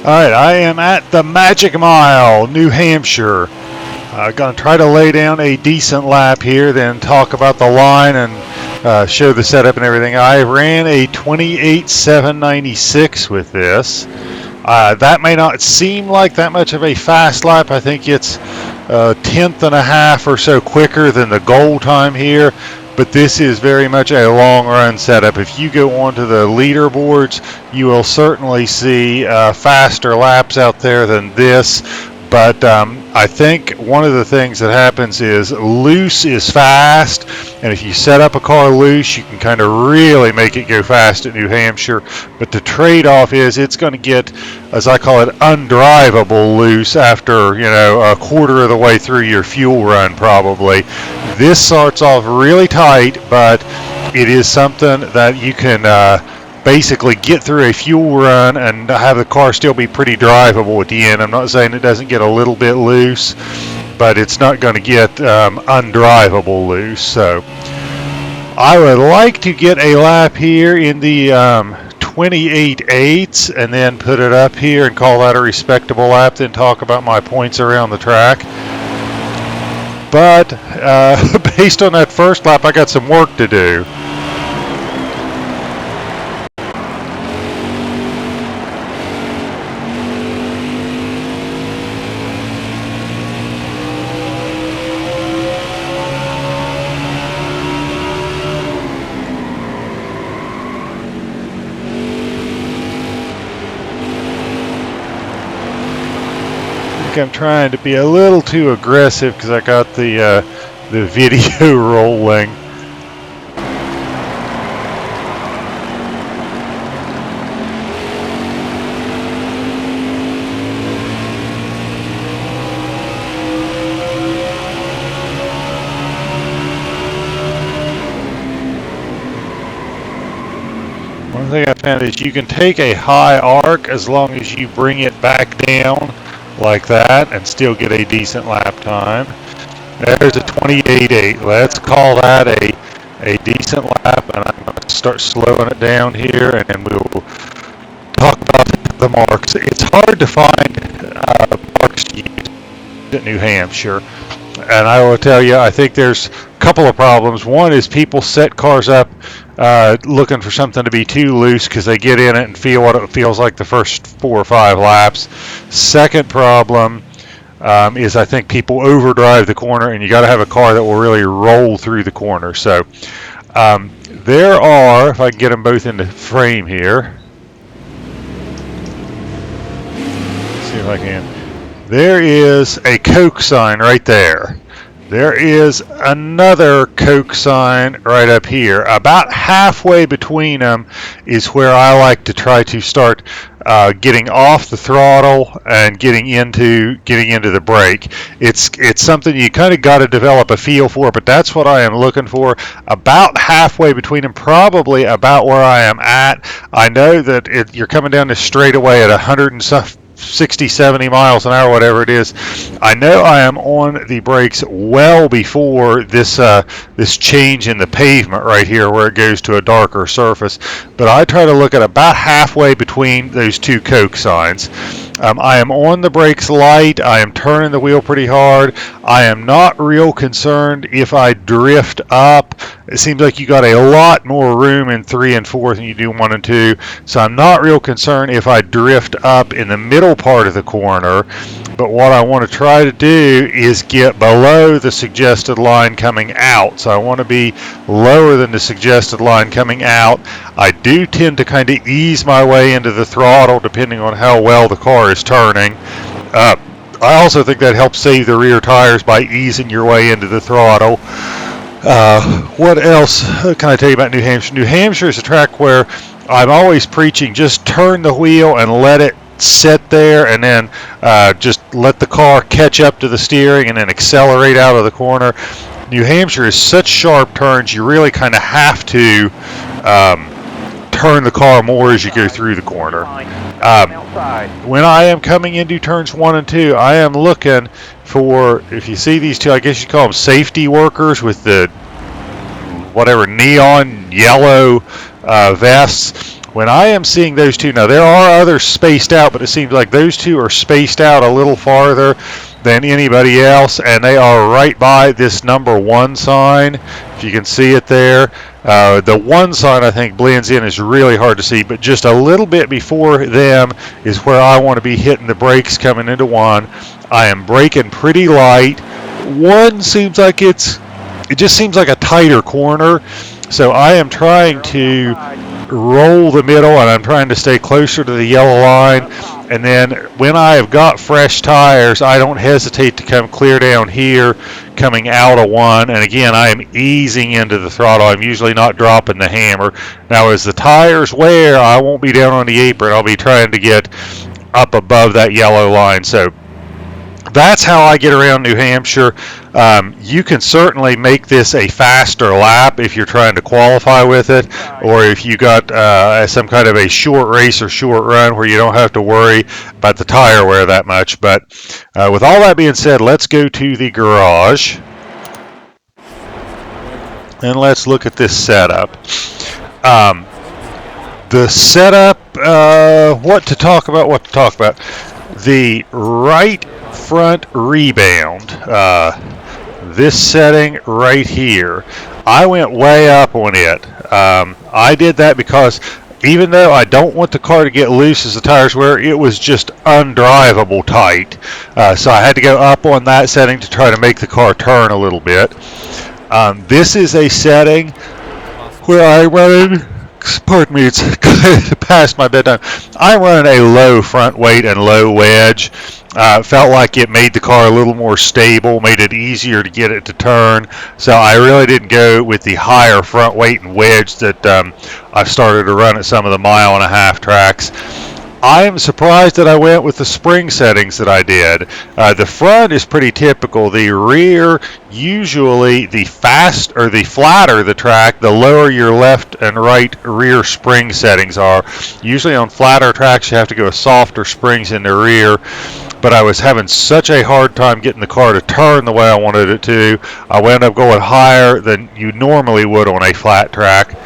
Alright, I am at the Magic Mile, New Hampshire. I'm going to try to lay down a decent lap here, then talk about the line and show the setup and everything. I ran a 28.796 with this. That may not seem like that much of a fast lap. I think it's a tenth and a half or so quicker than the goal time here. But this is very much a long run setup. If you go onto the leaderboards, you will certainly see faster laps out there than this. But I think one of the things that happens is loose is fast, and if you set up a car loose, you can kind of really make it go fast at New Hampshire. But the trade-off is it's going to get, as I call it, undrivable loose after, a quarter of the way through your fuel run probably. This starts off really tight, but it is something that you can basically get through a fuel run and have the car still be pretty drivable at the end. I'm not saying it doesn't get a little bit loose, but it's not going to get undrivable loose. So I would like to get a lap here in the 28.8 and then put it up here and call that a respectable lap, then talk about my points around the track. But based on that first lap, I got some work to do. I'm trying to be a little too aggressive because I got the video rolling. One thing I found is you can take a high arc as long as you bring it back down like that and still get a decent lap time. There's a 28.8. Let's call that a decent lap, and I'm going to start slowing it down here, and then we'll talk about the marks. It's hard to find marks to use at New Hampshire, and I will tell you, I think there's a couple of problems. One is people set cars up looking for something to be too loose because they get in it and feel what it feels like the first 4 or 5 laps. Second problem is I think people overdrive the corner, and you got to have a car that will really roll through the corner. So there are, if I can get them both into frame here, let's see if I can. There is a Coke sign right there. There is another Coke sign right up here. About halfway between them is where I like to try to start getting off the throttle and getting into the brake. It's something you kind of got to develop a feel for, but that's what I am looking for. About halfway between them, probably about where I am at. I know that you're coming down this straightaway at 60, 70 miles an hour, whatever it is. I know I am on the brakes well before this change in the pavement right here where it goes to a darker surface, but I try to look at about halfway between those two Coke signs. I am on the brakes light. I am turning the wheel pretty hard. I am not real concerned if I drift up. It seems like you got a lot more room in 3 and 4 than you do 1 and 2. So I'm not real concerned if I drift up in the middle part of the corner. But what I want to try to do is get below the suggested line coming out. So I want to be lower than the suggested line coming out. I do tend to kind of ease my way into the throttle depending on how well the car is turning. I also think that helps save the rear tires by easing your way into the throttle. What else can I tell you about New Hampshire? New Hampshire is a track where I'm always preaching just turn the wheel and let it sit there, and then just let the car catch up to the steering and then accelerate out of the corner. New Hampshire is such sharp turns, you really kind of have to turn the car more as you go through the corner. When I am coming into turns 1 and 2, I am looking for, if you see these two, I guess you call them safety workers with the whatever neon yellow vests. when I am seeing those two, now there are others spaced out, but it seems like those two are spaced out a little farther than anybody else, and they are right by this number 1 sign. If you can see it there. The 1 sign, I think, blends in, is really hard to see, but just a little bit before them is where I want to be hitting the brakes coming into 1. I am braking pretty light. 1 seems like it just seems like a tighter corner, so I am trying to roll the middle, and I'm trying to stay closer to the yellow line. And then when I have got fresh tires, I don't hesitate to come clear down here coming out of 1. And again, I am easing into the throttle. I'm usually not dropping the hammer. Now as the tires wear, I won't be down on the apron. I'll be trying to get up above that yellow line. So that's how I get around New Hampshire. You can certainly make this a faster lap if you're trying to qualify with it, or if you got some kind of a short race or short run where you don't have to worry about the tire wear that much. But with all that being said, let's go to the garage and let's look at this setup. The setup, what to talk about. The right front rebound, this setting right here, I went way up on it. I did that because even though I don't want the car to get loose as the tires wear, it was just undrivable tight. So I had to go up on that setting to try to make the car turn a little bit. This is a setting where I run, pardon me, it's past my bedtime. I'm running a low front weight and low wedge. Felt like it made the car a little more stable, made it easier to get it to turn. So I really didn't go with the higher front weight and wedge that I've started to run at some of the 1.5-mile tracks. I am surprised that I went with the spring settings that I did. The front is pretty typical. The rear, usually the flatter the track, the lower your left and right rear spring settings are. Usually on flatter tracks you have to go with softer springs in the rear. But I was having such a hard time getting the car to turn the way I wanted it to. I wound up going higher than you normally would on a flat track.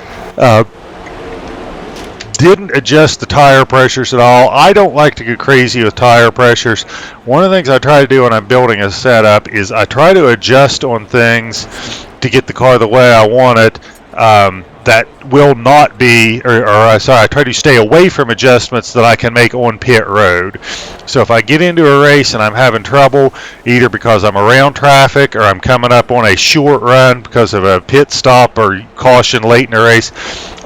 Didn't adjust the tire pressures at all. I don't like to get crazy with tire pressures. One of the things I try to do when I'm building a setup is I try to adjust on things to get the car the way I want it. That will not be, I try to stay away from adjustments that I can make on pit road. So if I get into a race and I'm having trouble, either because I'm around traffic or I'm coming up on a short run because of a pit stop or caution late in the race,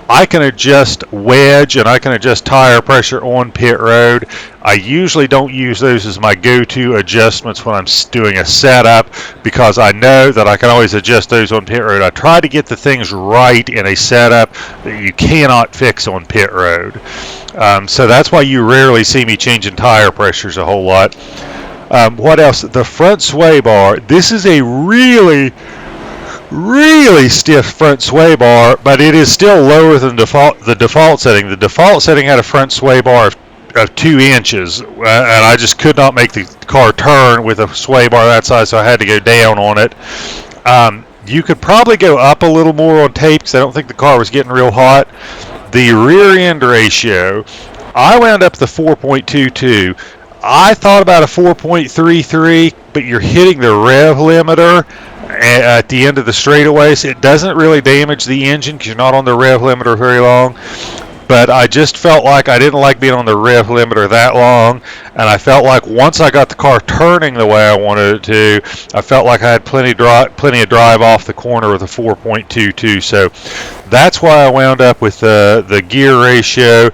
I can adjust wedge and I can adjust tire pressure on pit road. I usually don't use those as my go-to adjustments when I'm doing a setup because I know that I can always adjust those on pit road. I try to get the things right in a setup that you cannot fix on pit road. So that's why you rarely see me changing tire pressures a whole lot. What else? The front sway bar. This is a really stiff front sway bar, but it is still lower than the default setting. The default setting had a front sway bar of 2 inches, and I just could not make the car turn with a sway bar that size, so I had to go down on it. You could probably go up a little more on tape because I don't think the car was getting real hot. The rear end ratio, I wound up the 4.22. I thought about a 4.33, but you're hitting the rev limiter at the end of the straightaways. It doesn't really damage the engine because you're not on the rev limiter very long. But I just felt like I didn't like being on the rev limiter that long, and I felt like once I got the car turning the way I wanted it to, I felt like I had plenty of drive off the corner with a 4.22. So that's why I wound up with the gear ratio.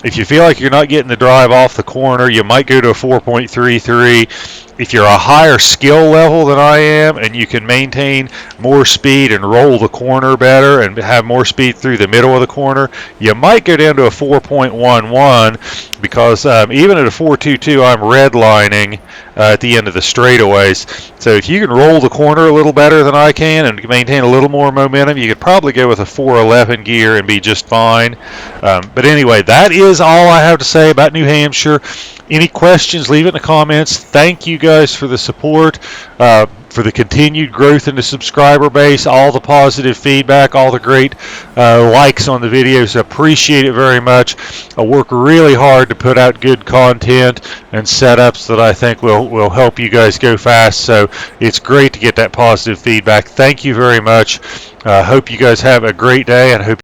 If you feel like you're not getting the drive off the corner, you might go to a 4.33. If you're a higher skill level than I am and you can maintain more speed and roll the corner better and have more speed through the middle of the corner, you might go down to a 4.11 because even at a 4.22 I'm redlining at the end of the straightaways. So if you can roll the corner a little better than I can and maintain a little more momentum, you could probably go with a 4.11 gear and be just fine. But anyway, that is all I have to say about New Hampshire. Any questions, leave it in the comments. Thank you guys for the support. for the continued growth in the subscriber base, all the positive feedback, all the great likes on the videos. Appreciate it very much. I work really hard to put out good content and setups that I think will help you guys go fast. So it's great to get that positive feedback. Thank you very much. Hope you guys have a great day, and hope